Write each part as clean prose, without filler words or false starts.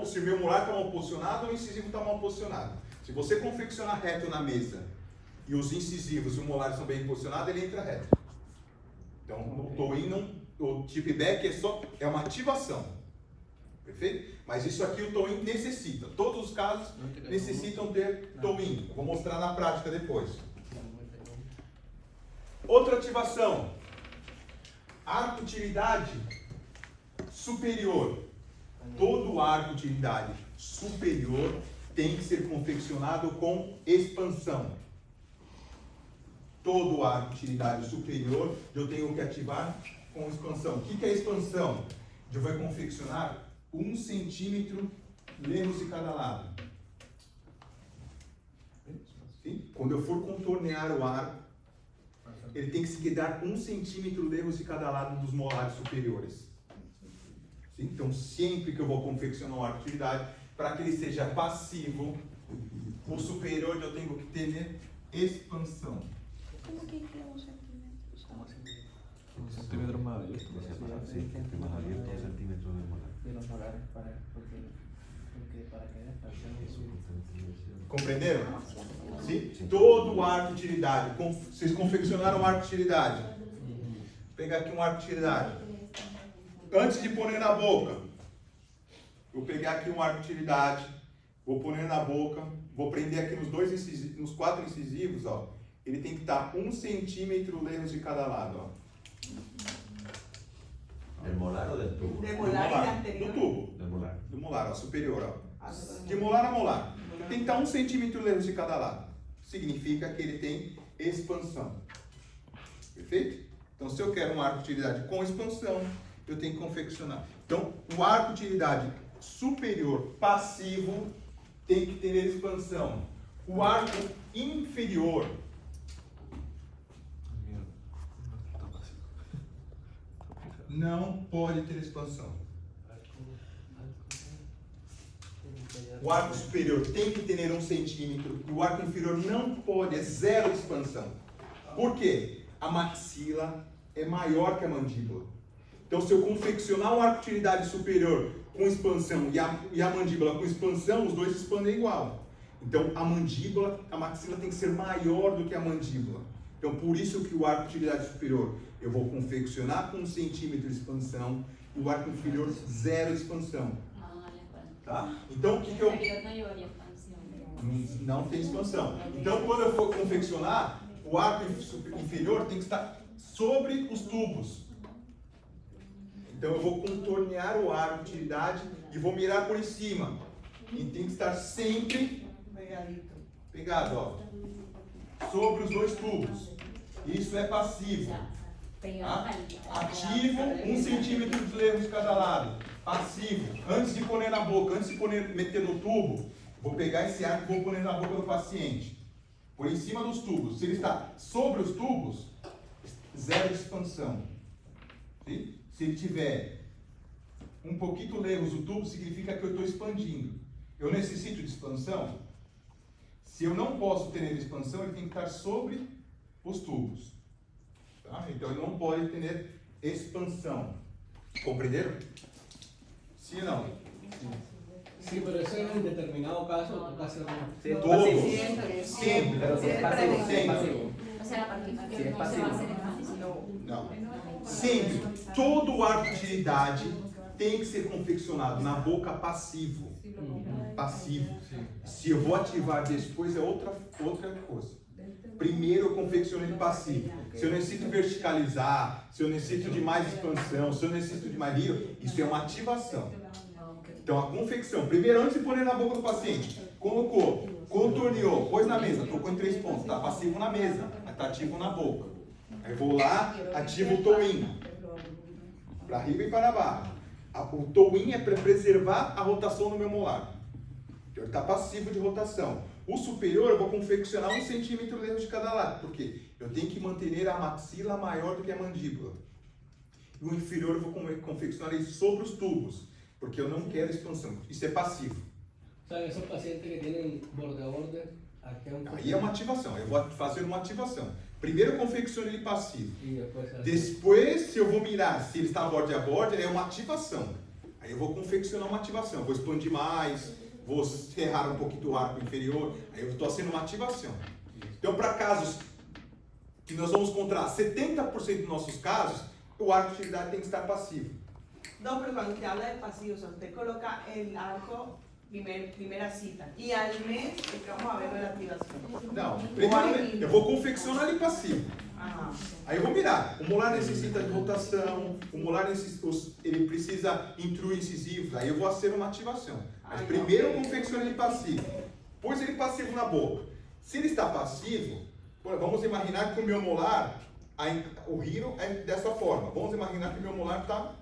se o meu molar está mal posicionado ou o incisivo está mal posicionado. Se você confeccionar reto na mesa e os incisivos e o molar são bem posicionados, ele entra reto. Então, o toe-in não, o tip back é uma ativação. Perfeito? Mas isso aqui o toe-in necessita. Todos os casos necessitam ter toe-in. Vou mostrar na prática depois. Outra ativação. Arco utilidade superior. Todo arco utilidade superior tem que ser confeccionado com expansão. Todo arco utilidade superior eu tenho que ativar com expansão. O que é expansão? Eu vou confeccionar 1 centímetro lerros de cada lado. Sim? Quando eu for contornear o arco, ele tem que se quedar 1 centímetro lerros de cada lado dos molares superiores. Sim? Então, sempre que eu vou confeccionar um arco de utilidade, para que ele seja passivo, o superior eu tenho que ter expansão. Como que é 1 centímetro? 1 centímetro más abierto. Sí, más abierto, 1 centímetro de molar. De los molares porque para que haya expansión. Compreenderam? Sim? Todo o arco de utilidade. Vocês confeccionaram um arco de utilidade. Vou pegar aqui um arco de utilidade. Antes de pôr na boca, vou pegar aqui um arco de utilidade, vou pôr na boca, vou prender aqui nos 4 incisivos, ó. Ele tem que estar 1 centímetro lerros de cada lado, ó. ¿Del molar o del tubo? De molar e anterior. Do tubo. Del molar. Do molar, ó, superior, ó. De molar a molar. Tem que estar 1 centímetro lerros de cada lado. Significa que ele tem expansão. Perfeito? Então, se eu quero um arco de utilidade com expansão, eu tenho que confeccionar. Então, o arco de utilidade superior passivo tem que ter expansão. O arco inferior não pode ter expansão. O arco superior tem que ter 1 centímetro e o arco inferior não pode, é 0 expansão. Por quê? A maxila é maior que a mandíbula. Então, se eu confeccionar um arco de utilidade superior com expansão e a mandíbula com expansão, os dois se expandem igual. Então, a maxila tem que ser maior do que a mandíbula. Então, por isso que o arco de utilidade superior eu vou confeccionar com 1 centímetro de expansão e o arco inferior 0 expansão. Tá? Então, o que eu... Não tem expansão. Então, quando eu for confeccionar, o arco inferior tem que estar sobre os tubos. Então, eu vou contornear o arco de utilidade e vou mirar por cima. E tem que estar sempre pegado, ó, sobre os 2 tubos. Isso é passivo. Tá? Ativo, 1 centímetro de lerro de cada lado. Passivo. Antes de pôr na boca, antes de meter no tubo, vou pegar esse arco e vou pôr na boca do paciente. Por em cima dos tubos. Se ele está sobre os tubos, 0 expansão. Sim? Se ele tiver um pouquinho lerros no tubo, significa que eu estou expandindo. Eu necessito de expansão? Se eu não posso ter expansão, ele tem que estar sobre os tubos. Tá? Então ele não pode ter expansão. Compreenderam? Sim ou não? Sí, pero eso en determinado caso toca hacerlo. Todos. Siempre. Sempre. Pero si es pasivo, si es pasivo. O sea, la participación Si es no se va a pasivo. hacer en pasivo. Não. Sempre. Todo o arco de utilidade tem que ser confeccionado na boca passivo. Passivo. Se eu vou ativar depois é outra coisa. Primeiro eu confecciono ele passivo. Se eu necessito verticalizar, se eu necessito de mais expansão, se eu necessito de mais lírio, isso é uma ativação. Então a confecção, primeiro antes de pôr na boca do paciente, colocou, contorneou, pôs na mesa, trocou em 3 pontos, está passivo na mesa, mas está ativo na boca. Aí vou lá, ativo o toe-in, para arriba e para baixo. O toe-in é para preservar a rotação do meu molar. Ele está passivo de rotação. O superior eu vou confeccionar 1 centímetro lerros de cada lado. Por quê? Eu tenho que manter a maxila maior do que a mandíbula. E o inferior eu vou confeccionar ele sobre os tubos. Porque eu não quero expansão. Isso é passivo. O sea, esos pacientes que tienen borde a borde, aquí hay un poco. Aí é uma ativação. Eu vou fazer uma ativação. Primeiro eu confecciono ele passivo. Y después, Depois, se eu vou mirar se ele está borde a borde, é uma ativação. Aí eu vou confeccionar uma ativação, vou expandir mais, vou serrar um pouquinho do arco inferior, aí eu estou fazendo uma ativação. Então, para casos que nós vamos encontrar 70% dos nossos casos, o arco de utilidade tem que estar passivo. No, pero cuando usted habla de pasivo, o sea, usted coloca el arco primera cita y al mes es que vamos a ver la activación. Não, primeiro eu vou confeccionar ele passivo. Ajá. Aí eu vou mirar. O molar necessita de rotação, o molar ele precisa intruir incisivos, aí eu vou fazer uma ativação. Mas primeiro eu confecciono ele passivo. Pus ele passivo na boca. Se ele está passivo, vamos imaginar que o meu molar, o hiro é dessa forma. Vamos imaginar que o meu molar está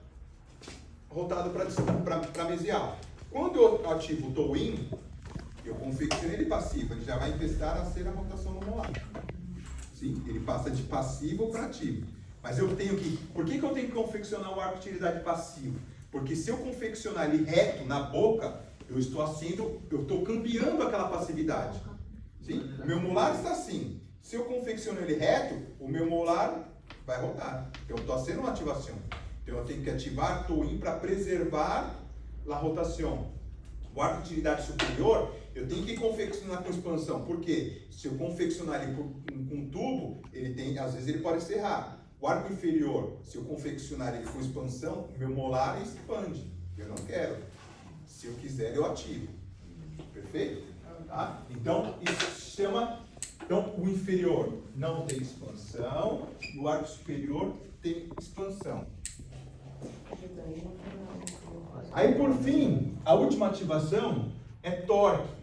rotado para mesial. Quando eu ativo o toe in, eu confecciono ele passivo, ele já vai empezar a ser a rotação no molar. Sim, ele passa de passivo para ativo. Mas eu tenho que... Por que eu tenho que confeccionar o arco de utilidade passivo? Porque se eu confeccionar ele reto na boca, eu estou cambiando aquela passividade. Sim? O meu molar está assim. Se eu confecciono ele reto, o meu molar vai rotar. Então eu estou fazendo uma ativação. Então eu tenho que ativar toe in para preservar a rotação. O arco de utilidade superior, eu tenho que confeccionar com expansão. Por quê? Se eu confeccionar ele com um tubo, às vezes ele pode serrar. O arco inferior, se eu confeccionar ele com expansão, o meu molar expande. Eu não quero. Se eu quiser, eu ativo. Perfeito? Tá? Então, isso se chama... Então, o inferior não tem expansão, o arco superior tem expansão. Aí, por fim, a última ativação é torque.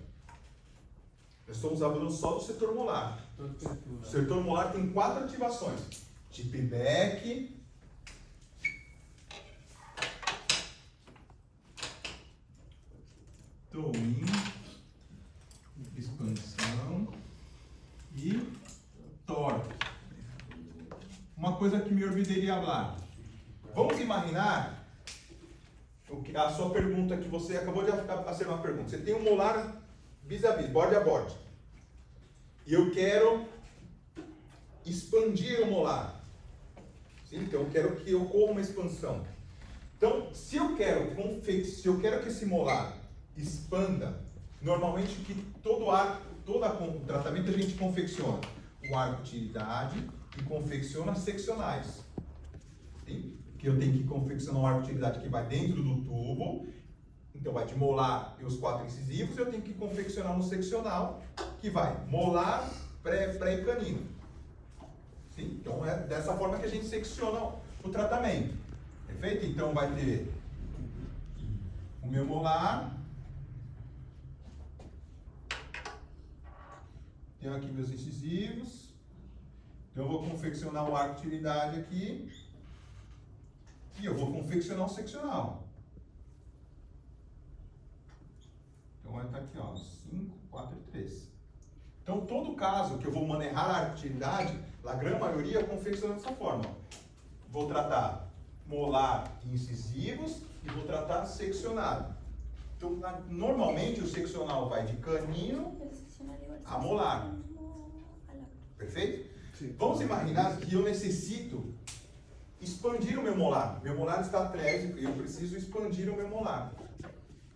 Nós estamos falando só do setor molar. O setor molar tem 4 ativações. Tip back, toe in, expansão e torque. Uma coisa que me olvidei de falar. Vamos imaginar a sua pergunta que você acabou de fazer uma pergunta. Você tem um molar vis-a-vis, borde a borde. E eu quero expandir o molar. Sim? Então eu quero que ocorra uma expansão. Então, se eu quero que esse molar expanda, normalmente que todo o tratamento a gente confecciona o arco de utilidade e confecciona seccionais. Sim? Que eu tenho que confeccionar um arco de utilidade que vai dentro do tubo, então vai de molar e os 4 incisivos, eu tenho que confeccionar um seccional que vai molar, pré e canino. Sim? Então é dessa forma que a gente secciona o tratamento. Perfeito? Então vai ter o meu molar, tenho aqui meus incisivos, então eu vou confeccionar o arco de utilidade aqui. E eu vou confeccionar um seccional. Então vai estar aqui, ó, 5, 4 e 3. Então, todo caso que eu vou manejar a atividade, a grande maioria confecciona dessa forma. Vou tratar molar e incisivos e vou tratar seccionado. Então, normalmente o seccional vai de canino a molar. Perfeito? Sim. Vamos imaginar que eu necessito expandir o meu molar. Meu molar está atrésico e eu preciso expandir o meu molar.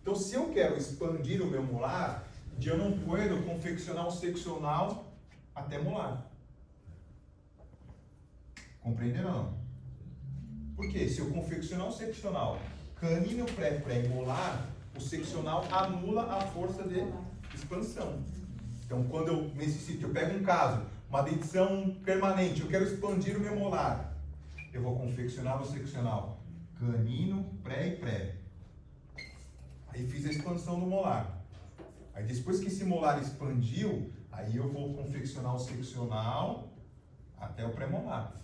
Então, se eu quero expandir o meu molar, eu não posso confeccionar um seccional até molar. Compreenderam ou não? Por quê? Se eu confeccionar um seccional canino, pré e molar, o seccional anula a força de expansão. Então, quando eu pego um caso, uma dentição permanente, eu quero expandir o meu molar. Eu vou confeccionar no seccional canino, pré e pré. Aí fiz a expansão do molar. Aí depois que esse molar expandiu, aí eu vou confeccionar o seccional até o pré-molar.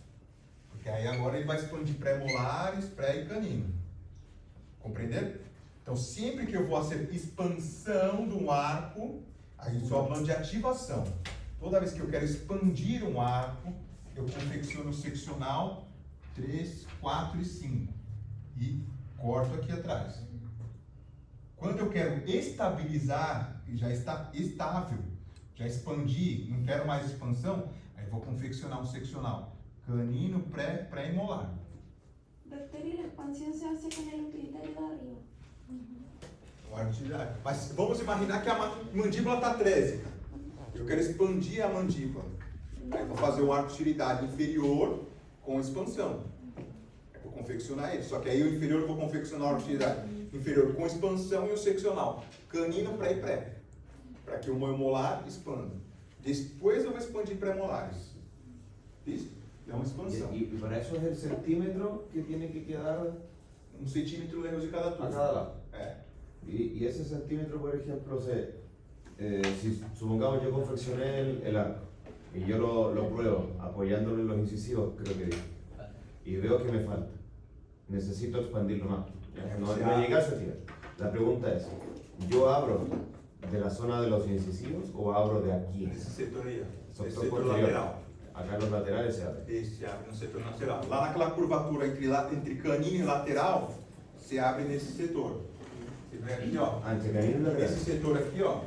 Porque aí agora ele vai expandir pré-molares, pré e canino. Compreenderam? Então sempre que eu vou fazer expansão de um arco, aí estou falando de ativação. Toda vez que eu quero expandir um arco, eu confecciono o seccional 3, 4 e 5 e corto aqui atrás. Quando eu quero estabilizar, já está estável, já expandi, não quero mais expansão, aí vou confeccionar um seccional canino, pré e molar. Doctor, ¿y la expansión se hace con el utilitario de arriba? O arco utilitario. Mas vamos imaginar que a mandíbula está trésica. Eu quero expandir a mandíbula. Aí vou fazer um arco de utilidade inferior com expansão. Vou confeccionar ele. Só que aí o inferior eu vou confeccionar a arco de utilidade inferior com expansão e o seccional. Canino, pré e pré. Para que o meu molar expanda. Depois eu vou expandir pré-molares. Isso? É uma expansão. Y para eso es el centímetro que tiene que quedar 1 centímetro lejos de cada tubo. a cada lado. É. Y ese centímetro, por ejemplo, si supongamos yo confeccioné el arco y yo lo pruebo apoyándolo en los incisivos, creo que digo, y veo que me falta, necesito expandirlo más. No llega a ese tiempo. La pregunta es, ¿yo abro de la zona de los incisivos o abro de aquí? Esse setor aí, ó. Sector Esse setor posterior. lateral. Acá en los laterales se abre. Esse abre no setor lateral. Lá naquela curvatura entre canino e lateral, se abre nesse setor. Você vê aqui, ó. Ah, entre canino y lateral. Esse setor aqui, ó.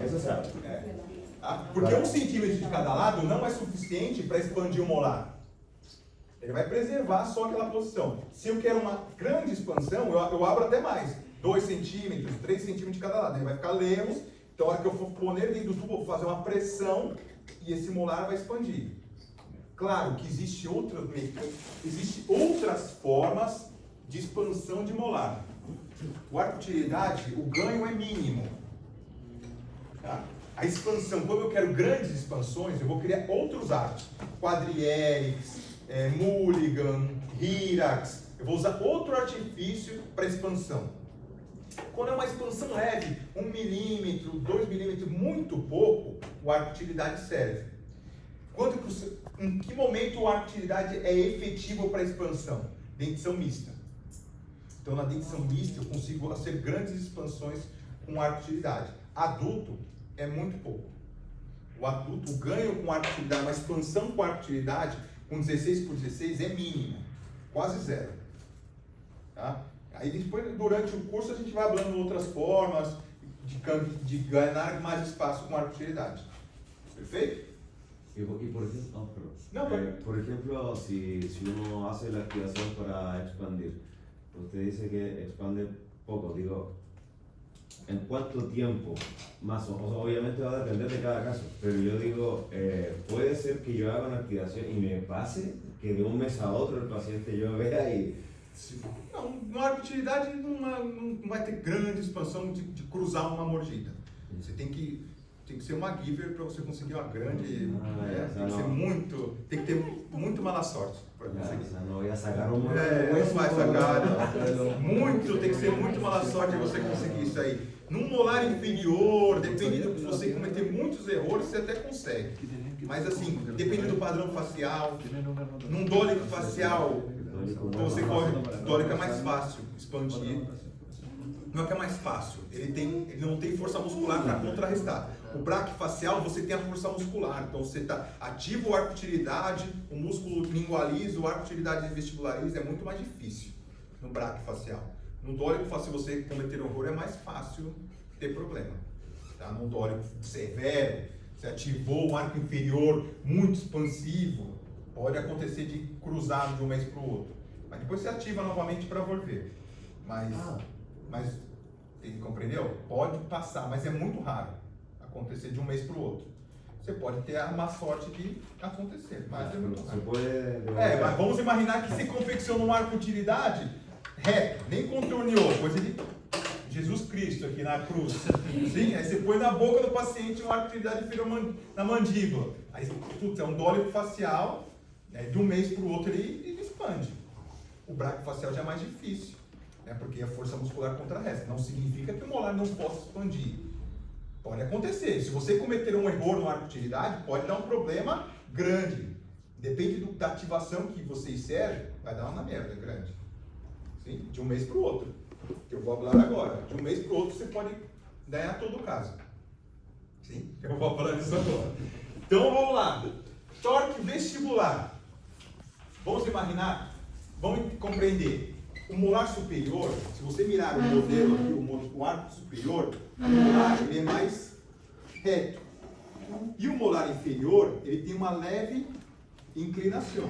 Eso se abre. É. Ah, porque 1 centímetro de cada lado não é suficiente para expandir o molar. Ele vai preservar só aquela posição. Se eu quero uma grande expansão, eu abro até mais. 2 centímetros, 3 centímetros de cada lado. Ele vai ficar lemos. Então, a hora que eu for pôr dentro do tubo, eu vou fazer uma pressão e esse molar vai expandir. Claro que existe outras formas de expansão de molar. O arco de utilidade, o ganho é mínimo. Tá? A expansão, quando eu quero grandes expansões, eu vou criar outros arcos. Quadrihelix, Mulligan, Hyrax. Eu vou usar outro artifício para expansão. Quando é uma expansão leve, 1 milímetro, 2 milímetros, muito pouco, o arco de utilidade serve. Em que momento o arco de utilidade é efetivo para expansão? Dentição mista. Então, na dentição mista, eu consigo fazer grandes expansões com arco de utilidade. Adulto é muito pouco. O adulto, o ganho com arco de utilidade, uma expansão com arco de utilidade, com 16 por 16 é mínimo, quase zero. Tá? Aí depois, durante o curso, a gente vai falando outras formas de ganhar mais espaço com arco de utilidade. Perfeito? Y por ejemplo, No, pero- por ejemplo, si uno hace la activación para expandir, usted dice que expande poco, digo, ¿en cuánto tiempo? Más o menos, obviamente va a depender de cada caso, pero yo digo, puede ser que yo haga una activación y me pase que de un mes a otro el paciente yo vea y... Não, no arco de utilidade não vai ter grande expansão de cruzar uma mordida. Você tem que ser uma giver para você conseguir uma grande. Tem que ter muito mala sorte para conseguir. O sea, no voy a sacar un Não vai sacar. Tem que ser muito mala sorte você conseguir isso aí. Num molar inferior, dependendo, se você cometer muitos erros, você até consegue. Mas assim, depende do padrão facial. Num dólico facial, você corre. Dólico é mais fácil expandir. Não é que é mais fácil, ele não tem força muscular para contrarrestar. O braquifacial você tem a força muscular, então você ativa o arco de utilidade, o músculo lingualiza, o arco de utilidade vestibulariza, é muito mais difícil no braquifacial. No dólico, se você cometer um erro, é mais fácil ter problema. Tá? No dólico severo, você ativou o arco inferior muito expansivo, pode acontecer de cruzar de um mês para o outro. Mas depois você ativa novamente para volver. Mas compreendeu? Pode passar, mas é muito raro acontecer de um mês para o outro. Você pode ter a má sorte de acontecer, mas é muito raro. Mas vamos imaginar que você confecciona um arco de utilidade reto, nem contorneou, coisa de Jesus Cristo aqui na cruz. Sim, aí você põe na boca do paciente um arco de utilidade inferior na mandíbula. Aí, é um dólico facial, de um mês para o outro ele expande. O braquifacial já é mais difícil, porque a força muscular contrarresta. Não significa que o molar não possa expandir. Pode acontecer. Se você cometer um erro no arco de utilidade, pode dar um problema grande. Depende da ativação que você serve, vai dar uma merda grande. Sim? De um mês para o outro. Que eu vou falar agora. De um mês para o outro você pode ganhar todo o caso. Sim? Eu vou falar disso agora. Então vamos lá. Torque vestibular. Vamos imaginar, vamos compreender. O molar superior, se você mirar o modelo aqui, o arco superior, o molar ele é mais reto. E o molar inferior, ele tem uma leve inclinação.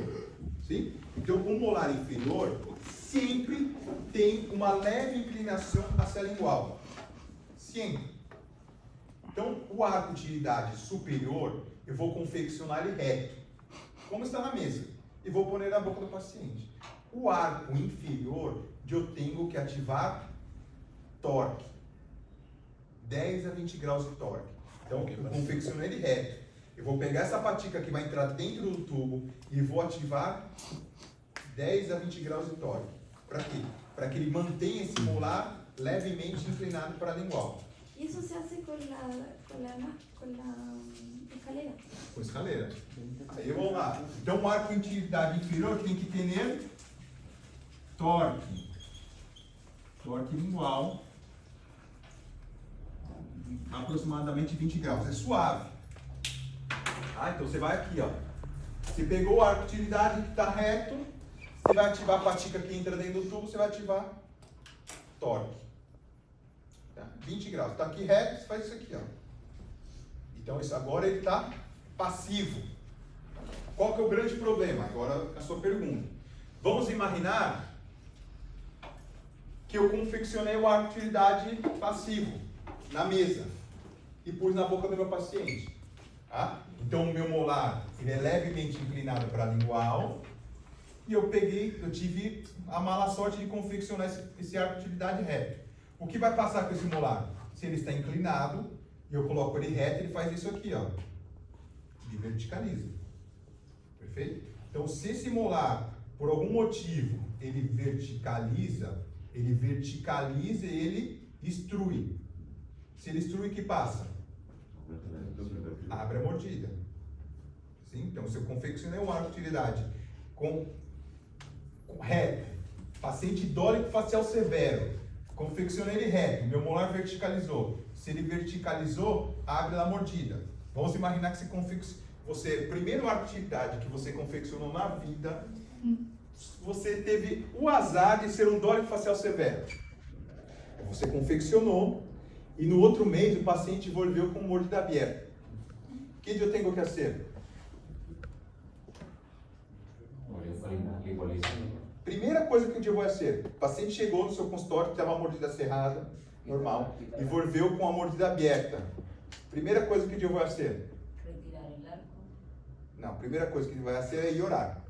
Sim? Então, o molar inferior sempre tem uma leve inclinação hacia a lingual. Sempre. Então, o arco de utilidade superior, eu vou confeccionar ele reto, como está na mesa, e vou pôr ele na boca do paciente. O arco inferior, eu tenho que ativar torque. 10 a 20 graus de torque. Então, eu confecciono ele reto. Eu vou pegar essa patica que vai entrar dentro do tubo e vou ativar 10 a 20 graus de torque. Para quê? Para que ele mantenha esse molar levemente inclinado para a lingual. Isso se hace con la escalera. Com escaleira. Aí vamos lá. Então o arco de utilidade inferior tem que ter torque. Torque lingual. Aproximadamente 20 graus. É suave. Ah, então você vai aqui, ó. Você pegou o arco de utilidade que está reto. Você vai ativar a patica que entra dentro do tubo. Você vai ativar torque. Tá? 20 graus. Está aqui reto, você faz isso aqui, ó. Então isso agora ele está passivo. Qual que é o grande problema? Agora a sua pergunta. Vamos imaginar que eu confeccionei o arco de utilidade passivo na mesa e pus na boca do meu paciente. Tá? Então o meu molar ele é levemente inclinado para a lingual e eu tive a mala sorte de confeccionar esse arco de utilidade reto. O que vai passar com esse molar? Se ele está inclinado e eu coloco ele reto, ele faz isso aqui, ó. Ele verticaliza. Perfeito? Então, se esse molar, por algum motivo, ele verticaliza e ele extrui. Se ele extrui, o que passa? Abre a mordida. Sim? Então, se eu confeccionei um arco de utilidade com reto, paciente dólico facial severo, confeccionei ele reto, meu molar verticalizou. Se ele verticalizou, abre a mordida. Vamos imaginar que você primeiro arco de utilidade que você confeccionou na vida, você teve o azar de ser um dólico facial severo. Você confeccionou e no outro mês o paciente volveu com mordida aberta. O que eu tenho que fazer? Primeira coisa que eu vou fazer, o paciente chegou no seu consultório, estava a mordida cerrada, normal, e volveu com a mordida aberta. Primeira coisa que eu vou fazer? Retirar o arco. Não, a primeira coisa que ele vai fazer é ir orar.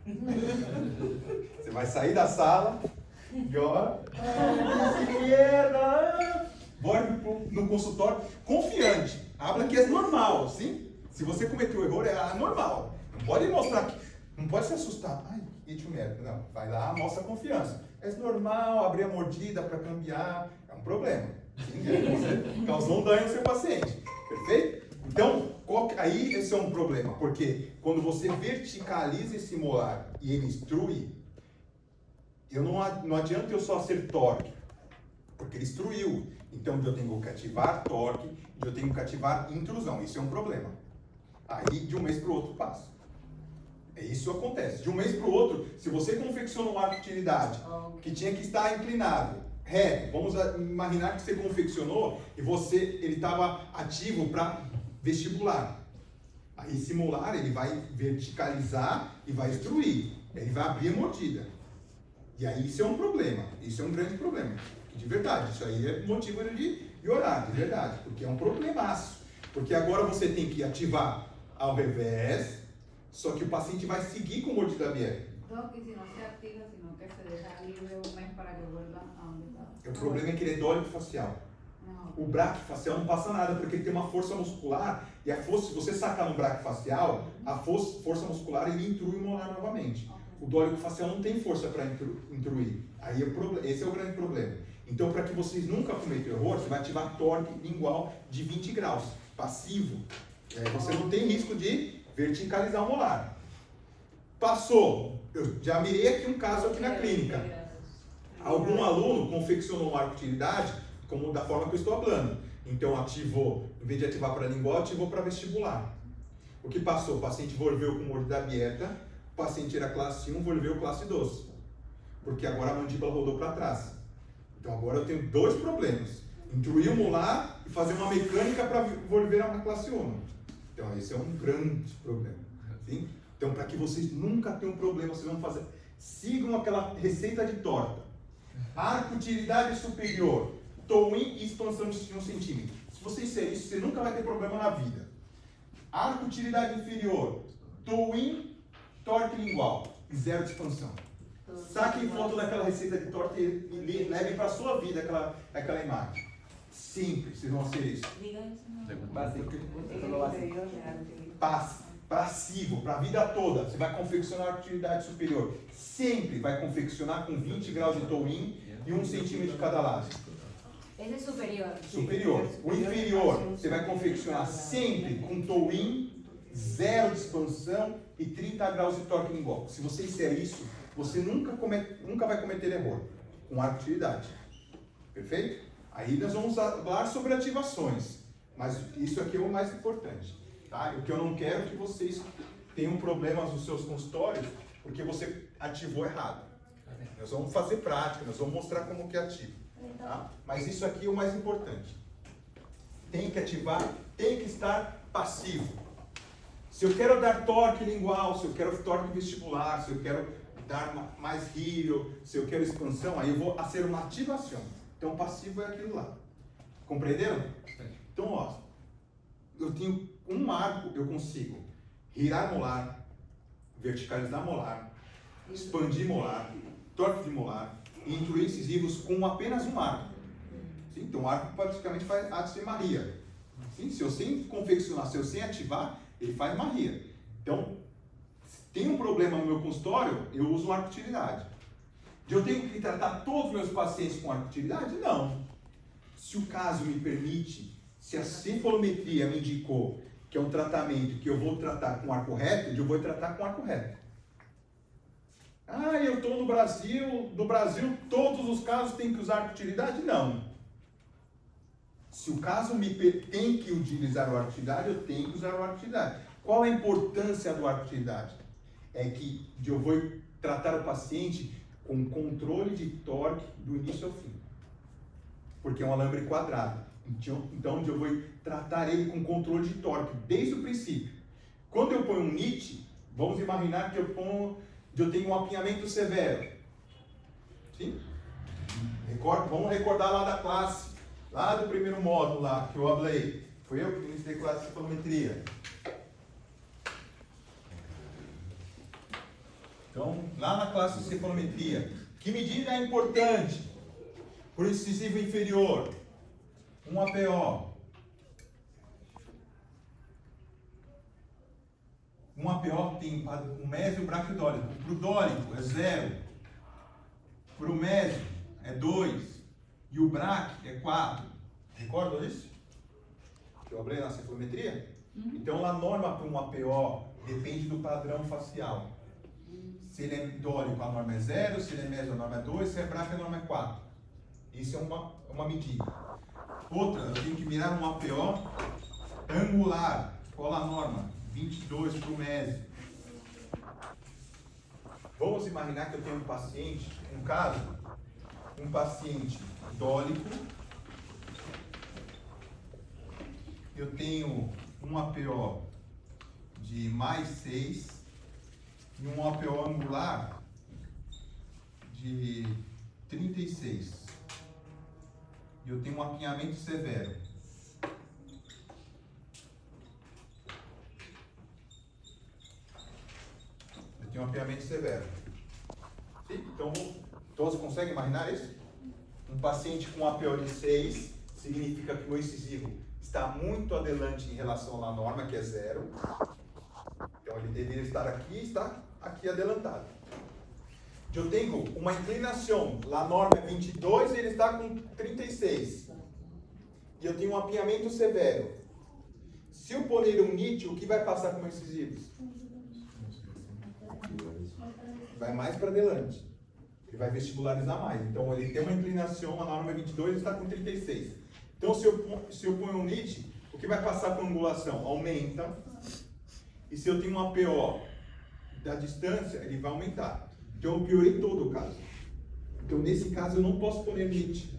Você vai sair da sala e ora. Volta no consultório confiante. Habla que é normal, sim? Se você cometeu erro, é normal. Não pode mostrar que. Não pode se assustar. Ai, que merda. Não, vai lá, mostra confiança. É normal abrir a mordida para cambiar. É um problema. Sim, você causou um dano ao seu paciente. Perfeito? Então, aí esse é um problema. Porque quando você verticaliza esse molar e ele extrui, não adianta eu só ser torque. Porque ele extruiu. Então eu tenho que ativar torque e eu tenho que ativar intrusão. Isso é um problema. Aí de um mês para o outro passa. Isso acontece. De um mês para o outro, se você confecciona um arco de utilidade que tinha que estar inclinado, reto, vamos imaginar que você confeccionou e ele estava ativo para vestibular. Aí esse molar ele vai verticalizar e vai extruir. Ele vai abrir a mordida. E aí isso é um problema. Isso é um grande problema. De verdade. Isso aí é motivo de orar, de verdade. Porque é um problemaço. Porque agora você tem que ativar ao revés. Só que o paciente vai seguir com mordida aberta. Doc, e se não se ativa, sino que se deixa livre um mês para que vuelva a onde estava. O problema é que ele é dólico facial. O braquifacial não passa nada, porque ele tem uma força muscular. E a força, se você sacar no braquifacial, a força muscular ele intrui o molar novamente. O dólico facial não tem força para intruir. Aí esse é o grande problema. Então, para que vocês nunca cometam erro, você vai ativar torque lingual de 20 graus, passivo. Você não tem risco de verticalizar o molar. Passou. Eu já mirei aqui um caso aqui na clínica. Algum aluno confeccionou um arco de utilidade como da forma que eu estou falando. Então ativou, em vez de ativar para lingual, ativou para vestibular. O que passou? O paciente volveu com mordida aberta, o paciente era classe 1, volveu classe 2. Porque agora a mandíbula rodou para trás. Então agora eu tenho dois problemas. Intruir o molar e fazer uma mecânica para volver a uma classe 1. Então esse é um grande problema. Sim? Então, para que vocês nunca tenham problema, vocês vão fazer. Sigam aquela receita de torta. Arco, utilidade superior, toe-in e expansão de 1 centímetro. Se você fizer isso, você nunca vai ter problema na vida. Arco, utilidade inferior, toe-in, torque lingual e 0 de expansão. Saquem foto daquela receita de torta e levem para a sua vida aquela imagem. Sempre vocês vão ser isso. Passivo, para a vida toda. Você vai confeccionar a utilidade superior. Sempre vai confeccionar com 20 graus de toe-in e 1 centímetro de cada lado. Esse é superior. Superior. O inferior, você vai confeccionar sempre com toe-in, 0 de expansão e 30 graus de torque lingual. Se você fizer isso, você nunca vai cometer erro com arco de utilidade. Perfeito? Aí nós vamos falar sobre ativações. Mas isso aqui é o mais importante. Tá? O que eu não quero é que vocês tenham problemas nos seus consultórios porque você ativou errado. Nós vamos fazer prática, nós vamos mostrar como que ativa. Tá? Mas isso aqui é o mais importante. Tem que ativar, tem que estar passivo. Se eu quero dar torque lingual, se eu quero torque vestibular, se eu quero dar mais rio, se eu quero expansão, aí eu vou fazer uma ativação. Então passivo é aquilo lá. Compreenderam? Então, ó, eu tenho um arco, eu consigo girar molar, verticalizar molar, expandir molar, torque de molar e incluir incisivos com apenas um arco. Sim? Então o arco praticamente faz arte sem marria. Sim? Se eu sem confeccionar, se eu sem ativar, ele faz marria. Então, se tem um problema no meu consultório, eu uso um arco de utilidade. Eu tenho que tratar todos os meus pacientes com arco de utilidade? Não. Se o caso me permite, se a cefalometria me indicou que é um tratamento que eu vou tratar com arco reto, eu vou tratar com arco reto. Ah, eu estou no Brasil todos os casos têm que usar arco de utilidade? Não. Se o caso tem que utilizar o arco de utilidade, eu tenho que usar o arco de utilidade. Qual a importância do arco de utilidade? É que eu vou tratar o paciente com controle de torque do início ao fim. Porque é um alambre quadrado. Então eu vou tratar ele com controle de torque desde o princípio. Quando eu ponho um NIT, vamos imaginar que eu tenho um apinhamento severo. Sim? Vamos recordar lá da classe, lá do primeiro módulo lá que eu falei. Foi eu que iniciei a classe de cefalometria. Então, lá na classe de cefalometria, que medida é importante? Por incisivo inferior, um APO. Um APO tem o mésio e o braquidólico. Para o dólico é 0. Para o mésio é 2. E o braque é 4. Recordam disso? Que eu falei na cefalometria? Então, a norma para um APO depende do padrão facial. Se ele é dólico, a norma é 0. Se ele é mésio, a norma é 2. Se é braque, a norma é 4. Isso é uma medida. Outra, eu tenho que mirar um APO angular. Qual a norma? 22 para o mésio. Vamos imaginar que eu tenho um paciente, um paciente dólico. Eu tenho um APO de mais 6 e um APO angular de 36. E eu tenho um apinhamento severo. Eu tenho um apinhamento severo. Sim? Então, todos conseguem imaginar isso? Um paciente com APO de 6 significa que o incisivo está muito adelante em relação à norma, que é 0. Então, ele deveria estar aqui e está aqui adelantado. Eu tenho uma inclinação, lá a norma é 22 e ele está com 36. E eu tenho um apinhamento severo. Se eu pôr um NIT, o que vai passar com meus incisivos? Vai mais para adelante. Ele vai vestibularizar mais. Então ele tem uma inclinação, a norma é 22 e está com 36. Então se eu ponho um NIT, o que vai passar com a angulação? Aumenta. E se eu tenho um APO da distância, ele vai aumentar. Então eu piorei todo o caso. Então nesse caso eu não posso pôr NIT,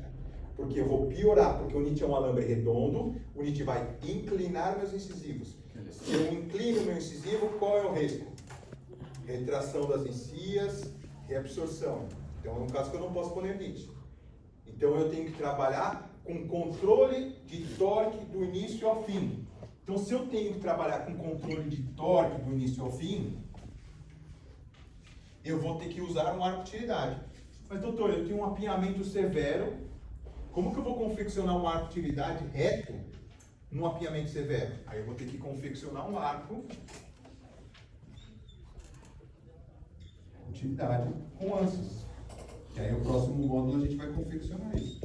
porque eu vou piorar, porque o NIT é um alambre redondo, o NIT vai inclinar meus incisivos. Se eu inclino meu incisivo, qual é o risco? retração das encias, reabsorção. Então é um caso que eu não posso pôr NIT. Então eu tenho que trabalhar com controle de torque do início ao fim. Então se eu tenho que trabalhar com controle de torque do início ao fim, eu vou ter que usar um arco de utilidade. Mas doutor, eu tenho um apinhamento severo, como que eu vou confeccionar um arco de utilidade reto num apinhamento severo? Aí eu vou ter que confeccionar um arco de utilidade com ânsias. E aí o próximo módulo a gente vai confeccionar isso.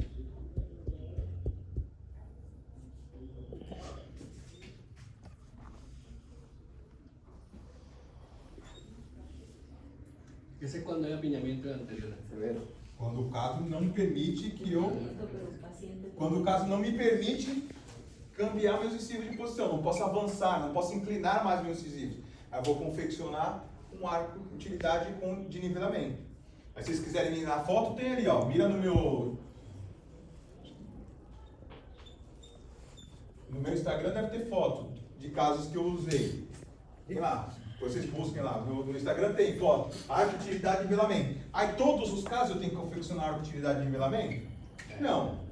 Ese es cuando hay apiñamiento anterior. Quando o caso não permite que eu... Quando o caso não me permite cambiar meus incisivos de posição, não posso avançar, não posso inclinar mais meus incisivos. Aí eu vou confeccionar um arco de utilidade de nivelamento. Aí se vocês quiserem mirar a foto, tem ali, ó. Mira no meu Instagram, deve ter foto de casos que eu usei. Tem lá. Depois vocês busquem lá, no Instagram tem foto, arco de utilidade de nivelamento. Aí todos os casos eu tenho que confeccionar arco de utilidade de nivelamento? Não.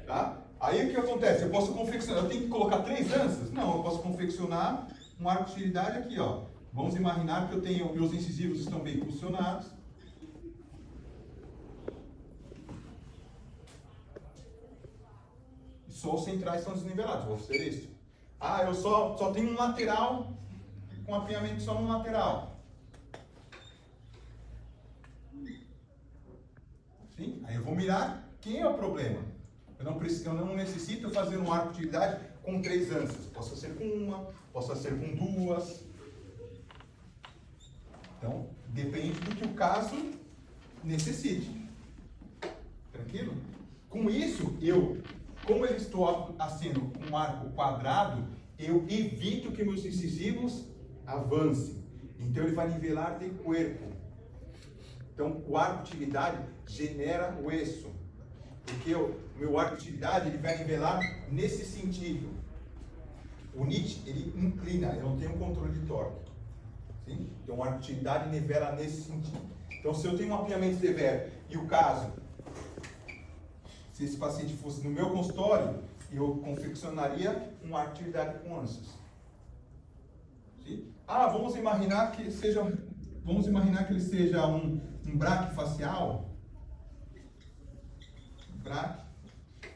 Tá? Aí o que acontece? Eu posso confeccionar, eu tenho que colocar 3 ânsias? Não, eu posso confeccionar um arco de utilidade aqui, ó. Vamos imaginar que eu tenho, meus incisivos estão bem posicionados. E só os centrais estão desnivelados, vou fazer isso. Ah, eu só tenho um lateral, com apinhamento só no lateral. Sim? Aí eu vou mirar quem é o problema. Eu não necessito fazer um arco de utilidade com 3 ânsias. Posso ser com uma, posso ser com 2. Então, depende do que o caso necessite. Tranquilo? Com isso, como eu estou assino com um arco quadrado, eu evito que meus incisivos avancem. Então ele vai nivelar de cuerpo. Então o arco de utilidade genera o eixo. Porque o meu arco de utilidade ele vai nivelar nesse sentido. O NIT ele inclina, eu não tenho controle de torque. Sim? Então o arco de utilidade nivela nesse sentido. Então se eu tenho um apinhamento severo e o caso, se esse paciente fosse no meu consultório, eu confeccionaria um arco de utilidade com ânsias. Sim? Ah, vamos imaginar que ele seja um braque facial. Braque.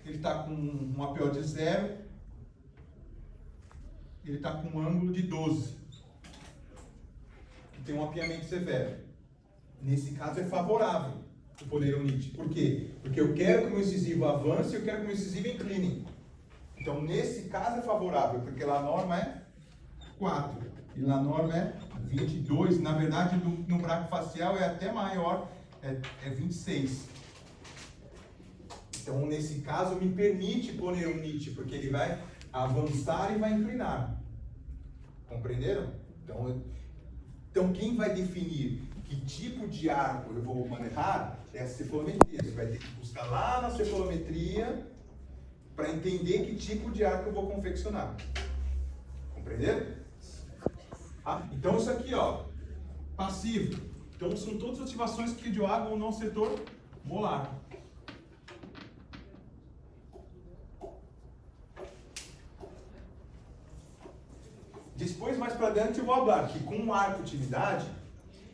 Ele está com um APO de 0. Ele está com um ângulo de 12. Tem um apinhamento severo. Nesse caso é favorável o poder NIT. Por quê? Porque eu quero que o meu incisivo avance e eu quero que o meu incisivo incline. Então, nesse caso é favorável, porque lá a norma é 4. E lá a norma é 22. Na verdade, no braque facial é até maior, é 26. Então, nesse caso, me permite pôr um NIT, porque ele vai avançar e vai inclinar. Compreenderam? Então, quem vai definir que tipo de arco eu vou manejar é a cephalometria. Você vai ter que buscar lá na cephalometria para entender que tipo de arco eu vou confeccionar. Compreenderam? Ah, então isso aqui, ó, passivo. Então são todas as ativações que dialogam no setor molar. Depois, mais para dentro, eu vou falar que com um arco de utilidade...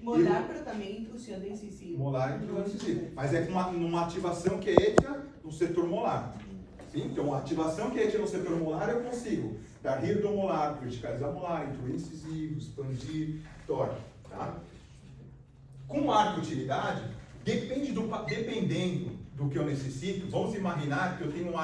Molar, pero também intrusão de incisivo. Molar e intrusão de incisivo. Mas é com uma ativação que é ética no setor molar. Sim? Então, a ativação que é ética no setor molar, eu consigo dar rir do molar, verticalizar molar, intruir incisivo, expandir, torque. Tá? Com arco de utilidade, dependendo do que eu necessito, vamos imaginar que eu tenho um arco